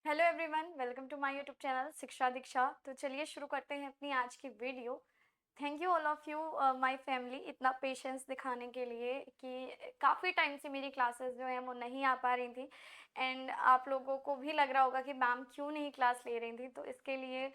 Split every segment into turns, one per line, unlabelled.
Hello everyone, welcome to my YouTube channel Shiksha Diksha. तो चलिए शुरू करते हैं अपनी आज की video. Thank you all of you my family, इतना पेशेंस दिखाने के लिए कि काफ़ी टाइम से मेरी क्लासेस जो हैं वो नहीं आ पा रही थी। एंड आप लोगों को भी लग रहा होगा कि मैम क्यों नहीं क्लास ले रही थी। तो इसके लिए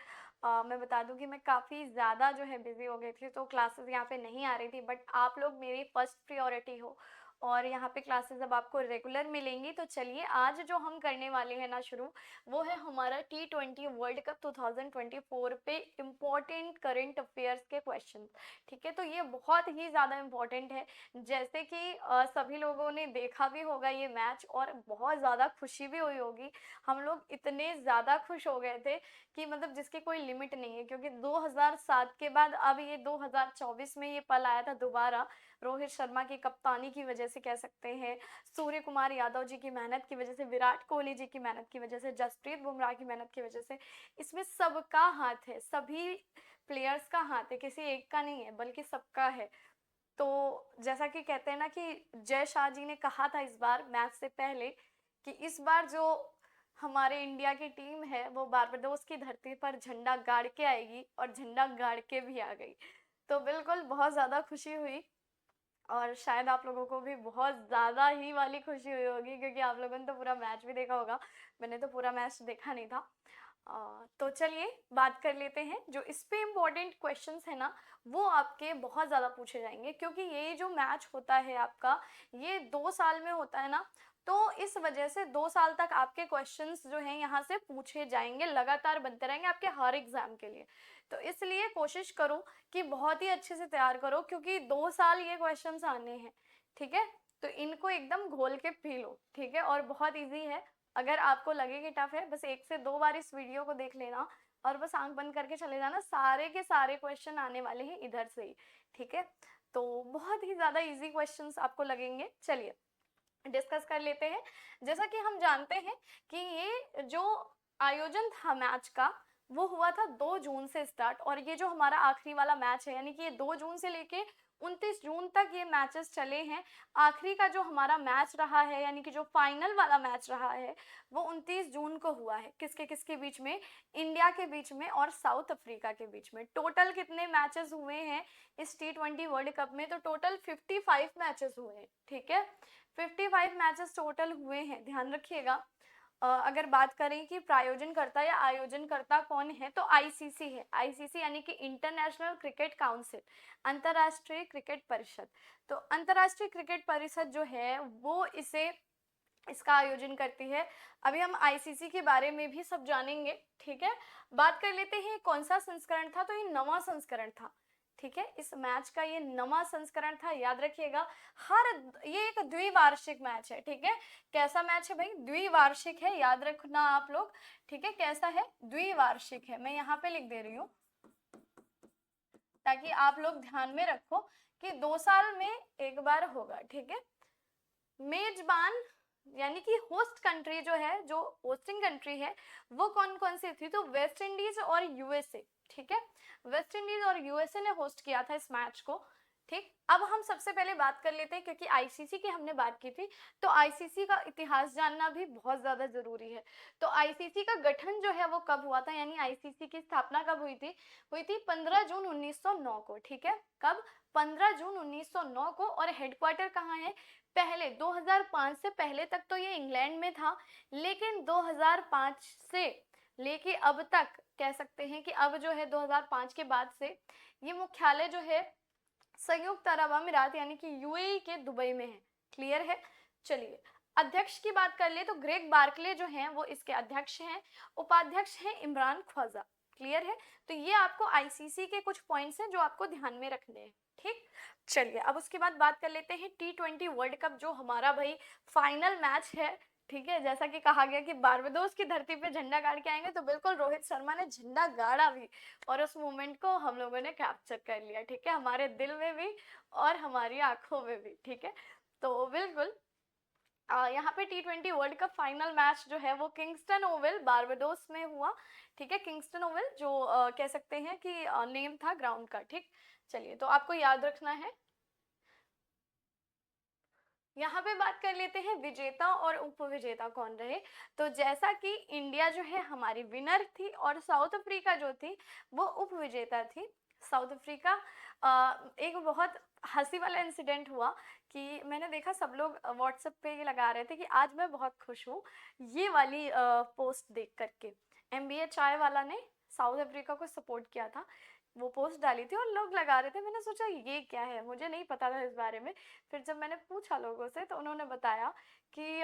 मैं बता दूं कि मैं काफ़ी ज़्यादा जो है बिज़ी हो गई थी, तो क्लासेस यहाँ पे नहीं आ रही थी। बट आप लोग मेरी फर्स्ट प्रियोरिटी हो और यहाँ पे क्लासेस अब आपको रेगुलर मिलेंगी। तो चलिए आज जो हम करने वाले हैं ना शुरू, वो है हमारा T20 वर्ल्ड कप 2024 पे इम्पोर्टेंट करंट अफेयर्स के क्वेश्चन। ठीक है, तो ये बहुत ही ज़्यादा इम्पोर्टेंट है। जैसे कि सभी लोगों ने देखा भी होगा ये मैच और बहुत ज़्यादा खुशी भी हुई होगी। हम लोग इतने ज़्यादा खुश हो गए थे कि मतलब जिसकी कोई लिमिट नहीं है, क्योंकि 2007 के बाद अब ये 2024 में ये पल आया था दोबारा। रोहित शर्मा की कप्तानी की वजह से कह सकते हैं, सूर्य कुमार यादव जी की मेहनत की वजह से, विराट कोहली जी की मेहनत की वजह से, जसप्रीत बुमराह की मेहनत की वजह से। इसमें सबका हाथ है, सभी प्लेयर्स का हाथ है, किसी एक का नहीं है बल्कि सबका है। तो जैसा कि कहते हैं ना कि जय शाह जी ने कहा था इस बार मैच से पहले कि इस बार जो हमारे इंडिया की टीम है वो बारबाडोस की धरती पर झंडा गाड़ के आएगी, और झंडा गाड़ के भी आ गई। तो बिल्कुल बहुत ज़्यादा खुशी हुई, और शायद आप लोगों को भी बहुत ज़्यादा ही वाली खुशी हुई होगी, क्योंकि आप लोगों ने तो पूरा मैच भी देखा होगा। मैंने तो पूरा मैच देखा नहीं था। तो चलिए बात कर लेते हैं। जो इस पे इम्पोर्टेंट क्वेश्चंस है ना, वो आपके बहुत ज़्यादा पूछे जाएंगे, क्योंकि ये जो मैच होता है आपका, ये 2 साल में होता है ना। तो इस वजह से 2 साल तक आपके क्वेश्चंस जो हैं यहाँ से पूछे जाएंगे, लगातार बनते रहेंगे आपके हर एग्जाम के लिए। तो इसलिए कोशिश करो कि बहुत ही अच्छे से तैयार करो, क्योंकि 2 साल ये क्वेश्चंस आने हैं। ठीक है, तो इनको एकदम घोल के पी लो। ठीक है, और बहुत इजी है। अगर आपको लगे कि टफ है, बस 1 से 2 बार इस वीडियो को देख लेना और बस आंख बंद करके चले जाना। सारे के सारे क्वेश्चन आने वाले हैं इधर से ही। ठीक है, तो बहुत ही ज़्यादा इजी क्वेश्चंस आपको लगेंगे। चलिए डिस्कस कर लेते हैं। जैसा कि हम जानते हैं कि ये जो आयोजन था मैच का, वो हुआ था 2 जून से स्टार्ट, और ये जो हमारा आखिरी वाला मैच है, यानी कि ये 2 जून से लेके 29 जून तक ये मैचेस चले हैं। आखिरी का जो हमारा मैच रहा है, यानी कि जो फाइनल वाला मैच रहा है, वो 29 जून को हुआ है। किसके किसके बीच में? इंडिया के बीच में और साउथ अफ्रीका के बीच में। टोटल कितने मैचेस हुए हैं इस T20 वर्ल्ड कप में? तो टोटल 55 मैचेस हुए हैं। ठीक है, 55 मैचेस टोटल हुए हैं, ध्यान रखिएगा। अगर बात करें कि प्रायोजनकर्ता या आयोजनकर्ता कौन है, तो आईसीसी है। आईसीसी यानी कि इंटरनेशनल क्रिकेट काउंसिल, अंतर्राष्ट्रीय क्रिकेट परिषद। तो अंतर्राष्ट्रीय क्रिकेट परिषद जो है वो इसका आयोजन करती है। अभी हम आईसीसी के बारे में भी सब जानेंगे। ठीक है, बात कर लेते हैं कौन सा संस्करण था। तो ये नवा संस्करण था। ठीक है, इस मैच का ये नवा संस्करण था, याद रखिएगा। हर ये एक द्विवार्षिक मैच है। ठीक है, कैसा मैच है भाई? द्विवार्षिक है, याद रखना आप लोग। ठीक है, कैसा है? द्विवार्षिक है। मैं यहाँ पे लिख दे रही हूँ ताकि आप लोग ध्यान में रखो कि 2 साल में एक बार होगा। ठीक है, मेजबान यानी कि होस्ट कंट्री जो है, जो होस्टिंग कंट्री है, वो कौन कौन सी थी? तो वेस्ट इंडीज और यूएसए। ठीक है, वेस्ट इंडीज और यूएसए ने होस्ट किया था इस मैच को। ठीक, अब हम सबसे पहले बात कर लेते हैं, क्योंकि आईसीसी की हमने बात की थी, तो आईसीसी का इतिहास जानना भी बहुत ज्यादा जरूरी है। तो आईसीसी का गठन जो है वो कब हुआ था, यानी आईसीसी की स्थापना कब हुई थी? हुई थी 15 जून 1909 को। ठीक है, कब? 15 जून 1909 को। और हेडक्वार्टर कहाँ है? पहले 2005 से पहले तक तो ये इंग्लैंड में था, लेकिन 2005 से लेके अब तक कह सकते हैं कि अब जो है 2005 के बाद से ये मुख्यालय जो है संयुक्त अरब अमीरात यानी कि यूएई के दुबई में है। क्लियर है? चलिए अध्यक्ष की बात कर ले तो ग्रेग बार्कले जो हैं वो इसके अध्यक्ष हैं। उपाध्यक्ष हैं इमरान ख्वाजा। क्लियर है? तो ये आपको आईसीसी के कुछ पॉइंट्स हैं जो आपको ध्यान में रखने हैं। ठीक, चलिए अब उसके बाद बात कर लेते हैं T20 वर्ल्ड कप, जो हमारा भाई फाइनल मैच है। ठीक है, जैसा कि कहा गया कि बारबाडोस की धरती पे झंडा गाड़ के आएंगे, तो बिल्कुल रोहित शर्मा ने झंडा गाड़ा भी, और उस मोमेंट को हम लोगों ने कैप्चर कर लिया। ठीक है, हमारे दिल में भी और हमारी आंखों में भी। ठीक है, तो बिल्कुल यहाँ पे T20 world cup final match जो है वो किंगस्टन ओवल बारबाडोस में हुआ। ठीक है, किंगस्टन ओवल जो कह सकते हैं कि नेम था ग्राउंड का। ठीक, चलिए तो आपको याद रखना है। यहाँ पे बात कर लेते हैं विजेता और उपविजेता कौन रहे। तो जैसा कि इंडिया जो है हमारी विनर थी और साउथ अफ्रीका जो थी वो उपविजेता थी। साउथ अफ्रीका एक बहुत हंसी वाला इंसिडेंट हुआ कि मैंने देखा सब लोग व्हाट्सएप पे ये लगा रहे थे कि आज मैं बहुत खुश हूँ, ये वाली पोस्ट देख करके। एमबीए चाय वाला ने साउथ अफ्रीका को सपोर्ट किया था, वो पोस्ट डाली थी और लोग लगा रहे थे। मैंने सोचा ये क्या है, मुझे नहीं पता था इस बारे में। फिर जब मैंने पूछा लोगों से तो उन्होंने बताया कि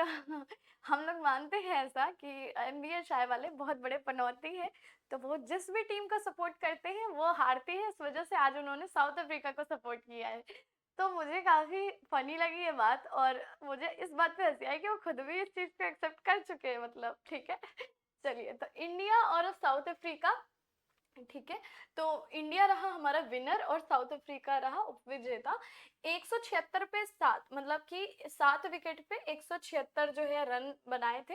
हम लोग मानते हैं ऐसा कि एनबीए चाय वाले बहुत बड़े पनौती हैं, तो वो जिस भी टीम को सपोर्ट करते हैं वो हारती है, इस वजह से आज उन्होंने साउथ अफ्रीका को सपोर्ट किया है। तो मुझे काफ़ी फनी लगी ये बात, और मुझे इस बात पे हंसी आई कि वो खुद भी इस चीज़ को एक्सेप्ट कर चुके हैं, मतलब ठीक है। चलिए, तो इंडिया और साउथ अफ्रीका, ठीक है, तो इंडिया रहा हमारा विनर और साउथ अफ्रीका रहा उपविजेता। 176 पे 7, मतलब कि 7 विकेट पे 176 जो है रन बनाए थे।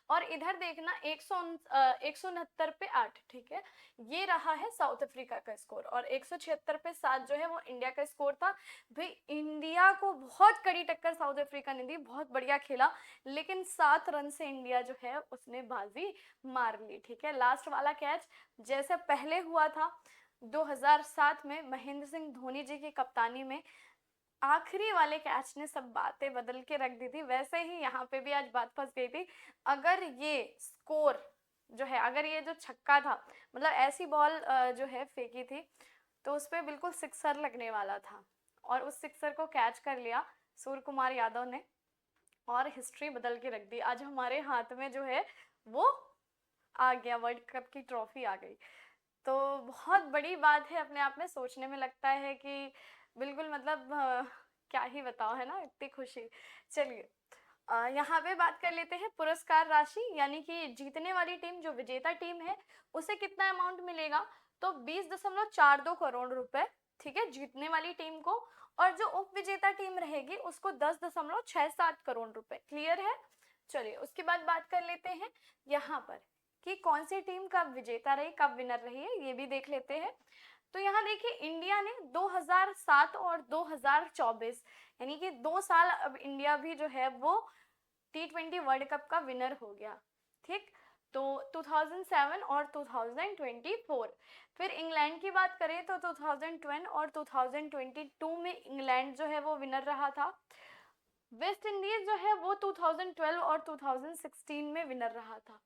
और इधर देखना 169 पे 8, ठीक है, ये रहा है साउथ अफ्रीका का स्कोर। और 176 पे 7 जो है वो इंडिया का स्कोर था। भाई इंडिया को बहुत कड़ी टक्कर साउथ अफ्रीका ने दी, बहुत बढ़िया खेला, लेकिन 7 रन से इंडिया जो है उसने बाजी मार ली, ठीक है। लास्ट वाला कैच जैसे पहले हुआ था 2007 में महेंद्र सिंह धोनी जी की कप्तानी में, आखिरी वाले कैच ने सब बातें बदल के रख दी थी, वैसे ही यहाँ पे भी आज बात फंस गई थी। अगर ये स्कोर जो है, अगर ये जो छक्का था, मतलब ऐसी बॉल जो है फेंकी थी तो उस पर बिल्कुल सिक्सर लगने वाला था, और उस सिक्सर को कैच कर लिया सूर्य कुमार यादव ने, और हिस्ट्री बदल के रख दी। आज हमारे हाथ में जो है वो आ गया, वर्ल्ड कप की ट्रॉफी आ गई। तो बहुत बड़ी बात है अपने आप में, सोचने में लगता है कि बिल्कुल मतलब क्या ही बताओ, है ना, इतनी खुशी। चलिए, यहाँ पे बात कर लेते हैं पुरस्कार राशि, यानी कि जीतने वाली टीम, जो विजेता टीम है, उसे कितना अमाउंट मिलेगा। तो 20.42 करोड़ रुपए, ठीक है, जीतने वाली टीम को। और जो उप विजेता टीम रहेगी उसको 10.67 करोड़ रुपए। क्लियर है। चलिए, उसके बाद बात कर लेते हैं यहाँ पर कि कौन सी टीम कब विजेता रही, कब विनर रही है, ये भी देख लेते हैं। तो यहाँ देखिए, इंडिया ने 2007 और 2024, यानी कि 2 साल अब इंडिया भी जो है वो T20 वर्ल्ड कप का विनर हो गया, ठीक। तो 2007 और 2024। फिर इंग्लैंड की बात करें तो 2010 और 2022 में इंग्लैंड जो है वो विनर रहा था। वेस्ट इंडीज जो है वो 2012 और 2016 में विनर रहा था।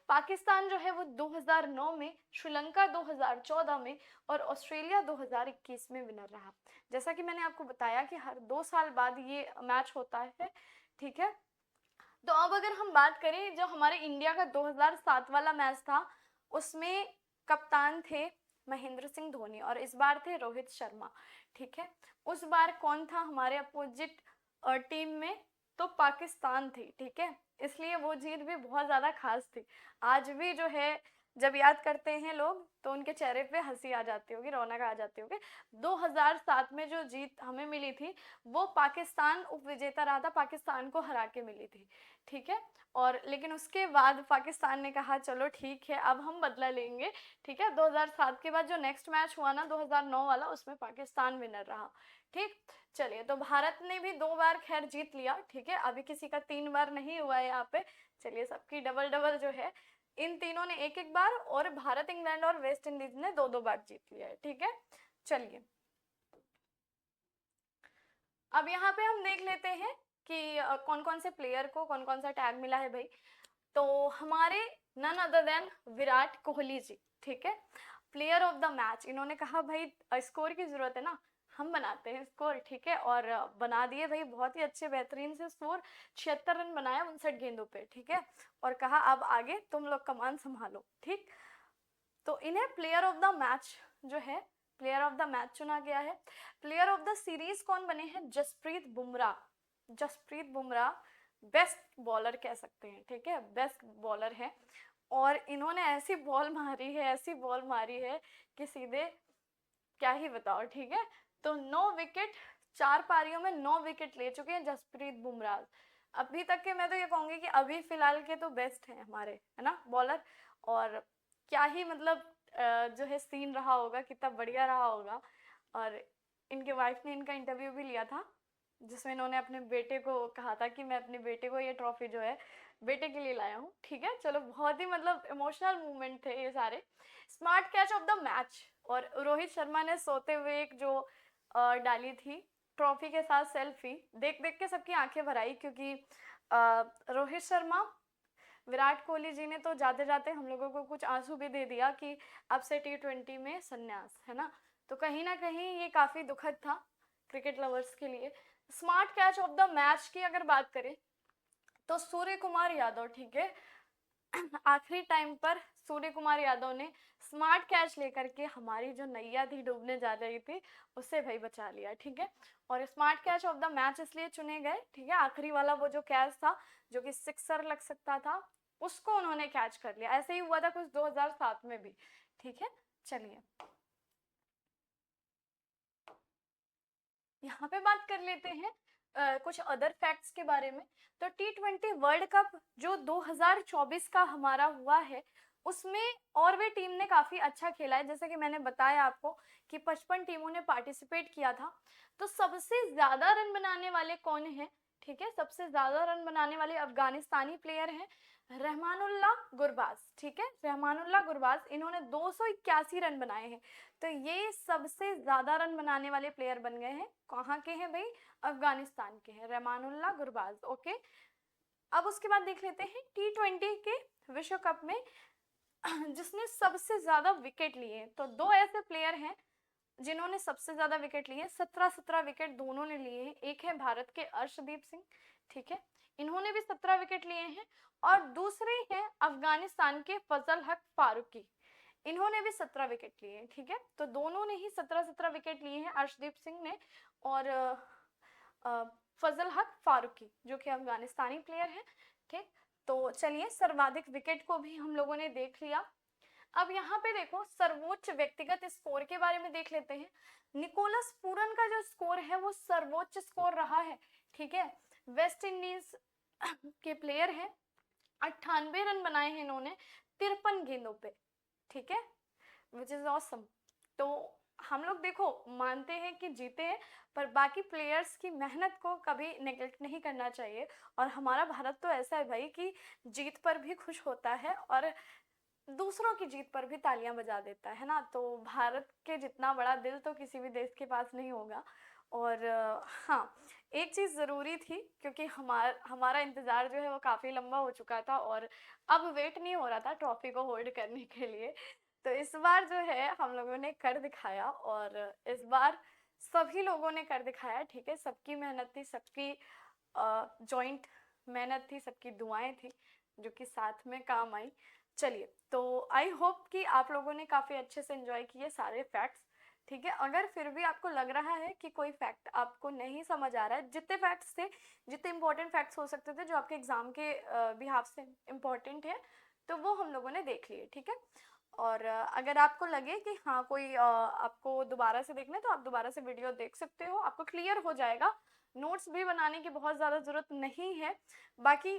पाकिस्तान जो है वो 2009 में, श्रीलंका 2014 में, और ऑस्ट्रेलिया 2021 में विनर रहा। जैसा कि मैंने आपको बताया कि हर 2 साल बाद ये मैच होता है, ठीक है। तो अब अगर हम बात करें, जो हमारे इंडिया का 2007 वाला मैच था, उसमें कप्तान थे महेंद्र सिंह धोनी और इस बार थे रोहित शर्मा, ठीक है। उस बार कौन था हमारे अपोजिट टीम में, तो पाकिस्तान थी, ठीक है। इसलिए वो जीत भी बहुत ज़्यादा खास थी। आज भी जो है जब याद करते हैं लोग तो उनके चेहरे पे हंसी आ जाती होगी, रौनक आ जाती होगी। 2007 में जो जीत हमें मिली थी वो पाकिस्तान उपविजेता रहा था, पाकिस्तान को हरा के मिली थी, ठीक है। और लेकिन उसके बाद पाकिस्तान ने कहा चलो ठीक है अब हम बदला लेंगे, ठीक है। 2007 के बाद जो नेक्स्ट मैच हुआ ना 2009 वाला, उसमें पाकिस्तान विनर रहा, ठीक। चलिए, तो भारत ने भी 2 बार खैर जीत लिया, ठीक है, अभी किसी का 3 बार नहीं हुआ है यहाँ पे। चलिए, सबकी डबल डबल जो है, इन तीनों ने एक एक बार, और भारत, इंग्लैंड और वेस्ट इंडीज ने 2-2 बार जीत लिया है, ठीक है। चलिए, अब यहाँ पे हम देख लेते हैं कि कौन कौन से प्लेयर को कौन कौन सा टैग मिला है भाई। तो हमारे none other than Virat Kohli ji, ठीक है, प्लेयर ऑफ द मैच। इन्होंने कहा भाई स्कोर की जरूरत है ना, हम बनाते हैं स्कोर, ठीक है। और बना दिए भाई, बहुत ही अच्छे बेहतरीन से स्कोर, 76 रन बनाया 59 गेंदों पे, ठीक है। और कहा अब आगे तुम लोग कमान संभालो, ठीक। तो इन्हें प्लेयर ऑफ द मैच जो है, प्लेयर ऑफ द मैच चुना गया है। प्लेयर ऑफ द सीरीज कौन बने हैं, जसप्रीत बुमराह। जसप्रीत बुमराह बेस्ट बॉलर कह सकते हैं, ठीक है, बेस्ट बॉलर है। और इन्होंने ऐसी बॉल मारी है, ऐसी बॉल मारी है कि सीधे क्या ही बताओ, ठीक है। तो 9 विकेट, 4 पारियों में 9 विकेट ले चुके हैं जसप्रीत बुमराह। अभी तक के मैं तो ये कहूंगी कि अभी फिलहाल के तो बेस्ट हैं हमारे, है ना, बॉलर। और क्या ही मतलब जो है सीन रहा होगा, कितना बढ़िया रहा होगा। और इनके वाइफ ने इनका इंटरव्यू भी लिया था, जिसमें इन्होंने अपने बेटे को कहा था कि मैं अपने बेटे को ये ट्रॉफी जो है बेटे के लिए लाया हूँ। ठीक है, चलो बहुत ही मतलब इमोशनल मोमेंट थे ये सारे। Smart catch of the match, और रोहित शर्मा ने सोते हुए एक जो डाली थी ट्रॉफी के साथ सेल्फी, देख देख के सबकी आंखें भर आई, क्योंकि रोहित शर्मा, विराट कोहली जी ने तो जाते जाते हम लोगों को कुछ आंसू भी दे दिया कि अब से T20 में संन्यास, है ना। तो कहीं ना कहीं ये काफी दुखद था क्रिकेट लवर्स के लिए। Smart catch of the match की अगर बात करें तो सूर्य कुमार यादव, ठीक है, आखिरी टाइम पर सूर्य कुमार यादव ने स्मार्ट कैच लेकर के हमारी जो नैया थी डूबने जा रही थी उससे भाई बचा लिया। ठीक है, और smart catch of the match इसलिए चुने गए, ठीक है, आखिरी वाला वो जो कैच था जो कि सिक्सर लग सकता था, उसको उन्होंने कैच कर लिया। ऐसे ही हुआ था कुछ 2007 में भी। ठीक है, चलिए यहाँ पे बात कर लेते हैं कुछ अदर फैक्ट्स के बारे में। तो T20 वर्ल्ड कप जो 2024 का हमारा हुआ है उसमें और भी टीम ने काफी अच्छा खेला है। जैसे कि मैंने बताया आपको कि 55 टीमों ने पार्टिसिपेट किया था। तो सबसे ज्यादा रन बनाने वाले कौन है? ठीक है, सबसे ज्यादा रन बनाने वाले अफगानिस्तानी प्लेयर हैं रहमानुल्लाह गुरबाज। ठीक है, रहमानुल्लाह गुरबाज, इन्होंने 281 रन बनाए हैं। तो ये सबसे ज्यादा रन बनाने वाले प्लेयर बन गए हैं। कहाँ के हैं भाई? अफगानिस्तान के हैं, रहमानुल्लाह गुरबाज। ओके, अब उसके बाद देख लेते हैं T20 के विश्व कप में जिसने सबसे ज्यादा विकेट लिए। तो दो ऐसे प्लेयर हैं जिन्होंने सबसे ज्यादा विकेट लिए, 17-17 विकेट दोनों ने लिए हैं। एक है भारत के अर्शदीप सिंह, ठीक है, इन्होंने भी 17 विकेट लिए हैं। और दूसरे हैं अफगानिस्तान के फजल हक फारूकी, इन्होंने भी 17 विकेट लिए हैं। ठीक है, तो दोनों ने ही 17-17 विकेट लिए हैं, अर्शदीप सिंह ने और फजल हक फारूकी जो कि अफगानिस्तानी प्लेयर है। ठीक, तो चलिए सर्वाधिक विकेट को भी हम लोगों ने देख लिया। अब यहाँ पे देखो सर्वोच्च व्यक्तिगत स्कोर के बारे में देख लेते हैं। निकोलस पूरन का जो स्कोर है वो सर्वोच्च स्कोर रहा है। ठीक है, वेस्ट इंडीज के प्लेयर हैं, 98 रन बनाए हैं इन्होंने 53 गेंदों पे। ठीक है, विच इज ऑसम। तो हम लोग देखो मानते हैं कि जीते हैं, पर बाकी प्लेयर्स की मेहनत को कभी नेग्लेक्ट नहीं करना चाहिए। और हमारा भारत तो ऐसा है भाई कि जीत पर भी खुश होता है और दूसरों की जीत पर भी तालियां बजा देता है ना। तो भारत के जितना बड़ा दिल तो किसी भी देश के पास नहीं होगा। और हाँ, एक चीज़ ज़रूरी थी, क्योंकि हमारा इंतज़ार जो है वो काफ़ी लंबा हो चुका था और अब वेट नहीं हो रहा था ट्रॉफी को होल्ड करने के लिए। तो इस बार जो है हम लोगों ने कर दिखाया, और इस बार सभी लोगों ने कर दिखाया। ठीक है, सबकी मेहनत थी, सबकी जॉइंट मेहनत थी, सबकी दुआएं थी जो कि साथ में काम आई। चलिए, तो आई होप कि आप लोगों ने काफ़ी अच्छे से एंजॉय किए सारे फैक्ट्स। ठीक है, अगर फिर भी आपको लग रहा है कि कोई फैक्ट आपको नहीं समझ आ रहा है, जितने फैक्ट्स थे, जितने इंपॉर्टेंट फैक्ट्स हो सकते थे जो आपके एग्जाम के बिहाफ से इम्पोर्टेंट है, तो वो हम लोगों ने देख लिए। ठीक है, और अगर आपको लगे कि हाँ कोई आपको दोबारा से देखना है तो आप दोबारा से वीडियो देख सकते हो, आपको क्लियर हो जाएगा। नोट्स भी बनाने की बहुत ज़्यादा ज़रूरत नहीं है। बाकी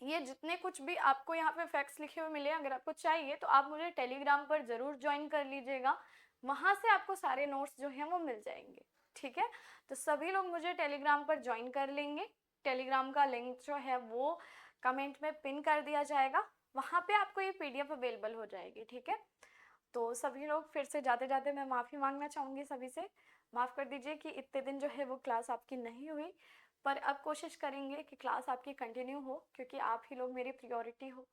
ये जितने कुछ भी आपको यहाँ पे फैक्ट्स लिखे हुए मिले, अगर आपको चाहिए तो आप मुझे टेलीग्राम पर ज़रूर ज्वाइन कर लीजिएगा, वहाँ से आपको सारे नोट्स जो हैं वो मिल जाएंगे। ठीक है, तो सभी लोग मुझे टेलीग्राम पर ज्वाइन कर लेंगे। टेलीग्राम का लिंक जो है वो कमेंट में पिन कर दिया जाएगा, वहाँ पे आपको ये PDF अवेलेबल हो जाएगी। ठीक है, तो सभी लोग फिर से जाते जाते मैं माफ़ी मांगना चाहूँगी सभी से, माफ़ कर दीजिए कि इतने दिन जो है वो क्लास आपकी नहीं हुई, पर अब कोशिश करेंगे कि क्लास आपकी कंटिन्यू हो, क्योंकि आप ही लोग मेरी प्रायोरिटी हो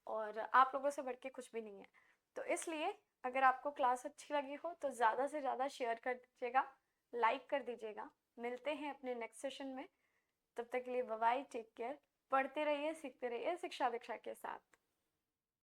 और आप लोगों से बढ़ के कुछ भी नहीं है। तो इसलिए अगर आपको क्लास अच्छी लगी हो तो ज़्यादा से ज़्यादा शेयर कर दीजिएगा, लाइक कर दीजिएगा। मिलते हैं अपने नेक्स्ट सेशन में, तब तक के लिए बाय बाय, टेक केयर। पढ़ते रहिए, सीखते रहिए शिक्षा दीक्षा के साथ।